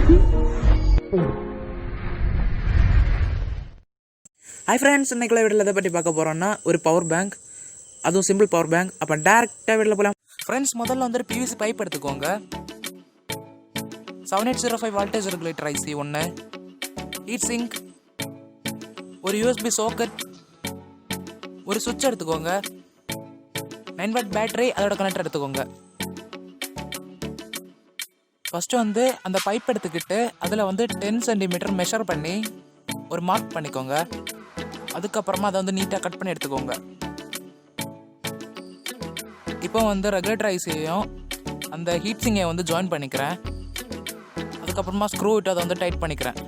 Hi friends, இன்னைக்குள்ள வீடியோவில் எதை பற்றி பார்க்க போகிறோன்னா ஒரு பவர் பேங்க், அதுவும் சிம்பிள் பவர் பேங்க். அப்போ டேரெக்டாக வீட்டில் போகலாம். ஃப்ரெண்ட்ஸ், முதல்ல வந்து பிவிசி பைப் எடுத்துக்கோங்க. 7805 voltage regulator IC 1, heat sink, ஒரு யூஎஸ்பி சாக்கெட், ஒரு சுவிட்ச் எடுத்துக்கோங்க, 9 வாட் பேட்டரி, அதோட கனெக்டர் எடுத்துக்கோங்க. ஃபஸ்ட்டு வந்து அந்த பைப் எடுத்துக்கிட்டு அதில் வந்து 10 சென்டிமீட்டர் மெஷர் பண்ணி ஒரு மார்க் பண்ணிக்கோங்க. அதுக்கப்புறமா அதை வந்து நீட்டாக கட் பண்ணி எடுத்துக்கோங்க. இப்போ வந்து ரெகுலேட்டர் ஐசியையும் அந்த ஹீட் சிங்கை வந்து ஜாயின் பண்ணிக்கிறேன். அதுக்கப்புறமா ஸ்க்ரூ விட்டு அதை வந்து டைட் பண்ணிக்கிறேன்.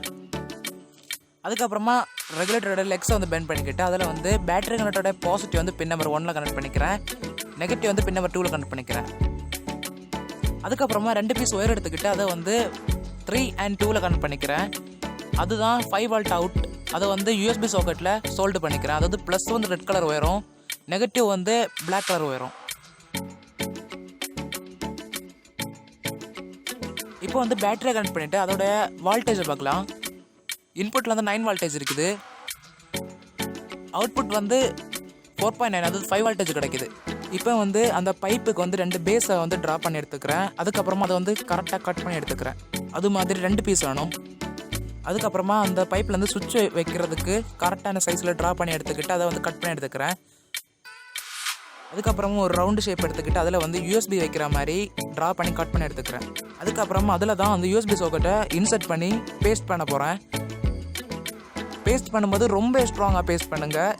அதுக்கப்புறமா ரெகுலேட்டரோட லெக்ஸை வந்து பெண்ட் பண்ணிக்கிட்டு அதில் வந்து பேட்டரி கனெக்டரோட பாசிட்டிவ் வந்து பின் நம்பர் 1 கனெக்ட் பண்ணிக்கிறேன், நெகட்டிவ் வந்து பின் நம்பர் 2 கனெக்ட் பண்ணிக்கிறேன். அதுக்கப்புறமா 2 பீஸ் ஒயர் எடுத்துக்கிட்டு அதை வந்து 3 and 2 கனெக்ட் பண்ணிக்கிறேன். அதுதான் 5 வால்ட் அவுட். அதை வந்து யூஎஸ்பி சாக்கெட்டில் சோல்டு பண்ணிக்கிறேன். அதாவது ப்ளஸ் வந்து ரெட் கலர் ஒயரும், நெகட்டிவ் வந்து பிளாக் கலர் ஒயரும். இப்போ வந்து பேட்டரியை கனெக்ட் பண்ணிவிட்டு அதோட வால்டேஜை பார்க்கலாம். இன்புட்டில் வந்து 9 வால்டேஜ் இருக்குது, அவுட்புட் வந்து 4.9, அதாவது 5 வால்டேஜ் கிடைக்குது. இப்போ வந்து அந்த பைப்புக்கு வந்து 2 பேஸை வந்து ட்ரா பண்ணி எடுத்துக்கிறேன். அதுக்கப்புறமா அதை வந்து கரெக்டாக கட் பண்ணி எடுத்துக்கிறேன். அது மாதிரி 2 பீஸ் வேணும். அதுக்கப்புறமா அந்த பைப்லேருந்து சுவிட்ச் வைக்கிறதுக்கு கரெக்டான சைஸில் ட்ரா பண்ணி எடுத்துக்கிட்டு அதை வந்து கட் பண்ணி எடுத்துக்கிறேன். அதுக்கப்புறமா ஒரு ரவுண்டு ஷேப் எடுத்துக்கிட்டு அதில் வந்து யூஎஸ்பி வைக்கிற மாதிரி ட்ரா பண்ணி கட் பண்ணி எடுத்துக்கிறேன். அதுக்கப்புறமா அதில் தான் அந்த யூஎஸ்பி சாக்கெட்டை இன்சர்ட் பண்ணி பேஸ்ட் பண்ண போகிறேன். பேஸ்ட் பண்ணும்போது ரொம்ப ஸ்ட்ராங்காக பேஸ்ட் பண்ணுங்கள்.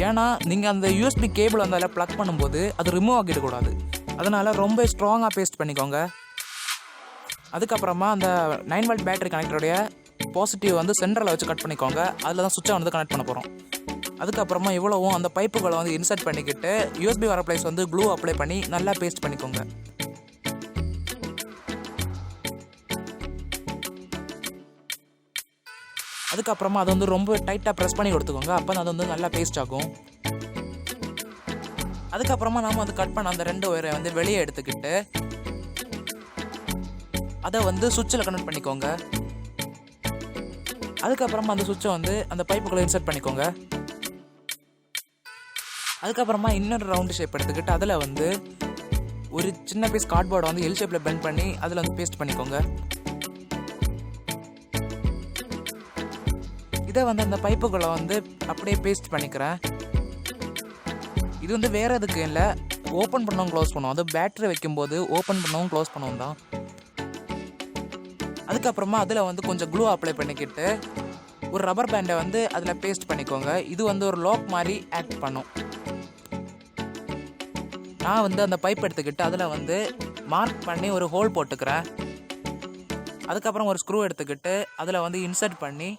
ஏன்னா நீங்கள் அந்த யூஎஸ்பி கேபிள் வந்து அதில் ப்ளக் பண்ணும்போது அது ரிமூவ் ஆகிடக்கூடாது. அதனால் ரொம்ப ஸ்ட்ராங்காக பேஸ்ட் பண்ணிக்கோங்க. அதுக்கப்புறமா அந்த 9 வால்ட் பேட்டரி கனெக்டருடைய பாசிட்டிவ் வந்து சென்டரில் வச்சு கட் பண்ணிக்கோங்க. அதில் தான் சுவிட்சை வந்து கனெக்ட் பண்ண போகிறோம். அதுக்கப்புறமா இவ்வளவும் அந்த பைப்புகளை வந்து இன்சர்ட் பண்ணிக்கிட்டு யூஎஸ்பி வர பிளேஸ் வந்து க்ளூ அப்ளை பண்ணி நல்லா பேஸ்ட் பண்ணிக்கோங்க. அதுக்கப்புறமா அதை வந்து ரொம்ப டைட்டாக ப்ரெஸ் பண்ணி கொடுத்துக்கோங்க. அப்போ அது வந்து நல்லா பேஸ்ட் ஆகும். அதுக்கப்புறமா நம்ம வந்து கட் பண்ண அந்த 2 ஒயரை வந்து வெளியே எடுத்துக்கிட்டு அதை வந்து சுவிட்சில் கனெக்ட் பண்ணிக்கோங்க. அதுக்கப்புறமா அந்த சுவிட்சை வந்து அந்த பைப்புக்குள்ளே இன்சர்ட் பண்ணிக்கோங்க. அதுக்கப்புறமா இன்னொரு ரவுண்டு ஷேப் எடுத்துக்கிட்டு அதில் வந்து ஒரு சின்ன பீஸ் கார்ட்போர்டை வந்து எல் ஷேப்பில் பெண்ட் பண்ணி அதில் வந்து பேஸ்ட் பண்ணிக்கோங்க. இதை வந்து அந்த பைப்புக்குள்ளே வந்து அப்படியே பேஸ்ட் பண்ணிக்கிறேன். இது வந்து வேறு எதுக்கு இல்லை, ஓப்பன் பண்ணவும் க்ளோஸ் பண்ணுவோம். அது பேட்டரி வைக்கும்போது ஓப்பன் பண்ணவும் க்ளோஸ் பண்ணுவோம் தான். அதுக்கப்புறமா அதில் வந்து கொஞ்சம் க்ளூ அப்ளை பண்ணிக்கிட்டு ஒரு ரப்பர் பேண்டை வந்து அதில் பேஸ்ட் பண்ணிக்கோங்க. இது வந்து ஒரு லாக் மாதிரி ஆக்ட் பண்ணும். நான் வந்து அந்த பைப் எடுத்துக்கிட்டு அதில் வந்து மார்க் பண்ணி ஒரு ஹோல் போட்டுக்கிறேன். அதுக்கப்புறம் ஒரு ஸ்க்ரூ எடுத்துக்கிட்டு அதில் வந்து இன்சர்ட் பண்ணி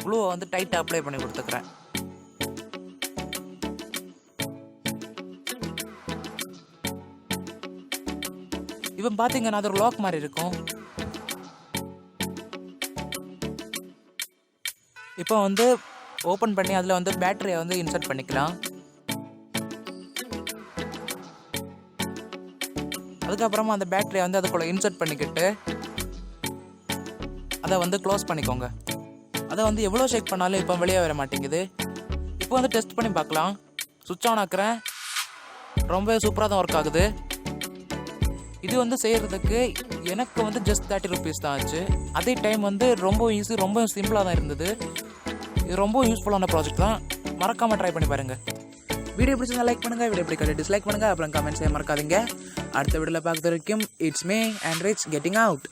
க்ளூவை வந்து டைட்டாக அப்ளை பண்ணி கொடுத்துக்கிறேன். இப்போ பார்த்தீங்கன்னா அது ஒரு லாக் மாதிரி இருக்கும். இப்போ வந்து ஓப்பன் பண்ணி அதில் வந்து பேட்டரியை வந்து இன்சர்ட் பண்ணிக்கலாம். அதுக்கப்புறமா அந்த பேட்டரியை வந்து அதுக்குள்ளே இன்சர்ட் பண்ணிக்கிட்டு அதை வந்து க்ளோஸ் பண்ணிக்கோங்க. அதை வந்து எவ்வளோ ஷேக் பண்ணாலும் இப்போ வெளியே வர மாட்டேங்குது. இப்போ வந்து டெஸ்ட் பண்ணி பார்க்கலாம். சுவிட்ச் ஆன் ஆக்குறேன். ரொம்ப சூப்பராக தான் ஒர்க் ஆகுது. இது வந்து செய்கிறதுக்கு எனக்கு வந்து ஜஸ்ட் 30 rupees தான் ஆச்சு. அதே டைம் வந்து ரொம்ப ஈஸி, ரொம்ப சிம்பிளாக தான் இருந்தது. இது ரொம்ப யூஸ்ஃபுல்லான ப்ராஜெக்ட் தான். மறக்காமல் ட்ரை பண்ணி பாருங்கள். வீடியோ பிடிச்சிருந்தா லைக் பண்ணுங்கள், வீடியோ பிடிக்காத டிஸ்லைக் பண்ணுங்கள், அப்புறம் கமெண்ட்ஸே மறக்காதீங்க. அடுத்த வீடியோவில் பார்க்குற வரைக்கும் it's me and rich getting out.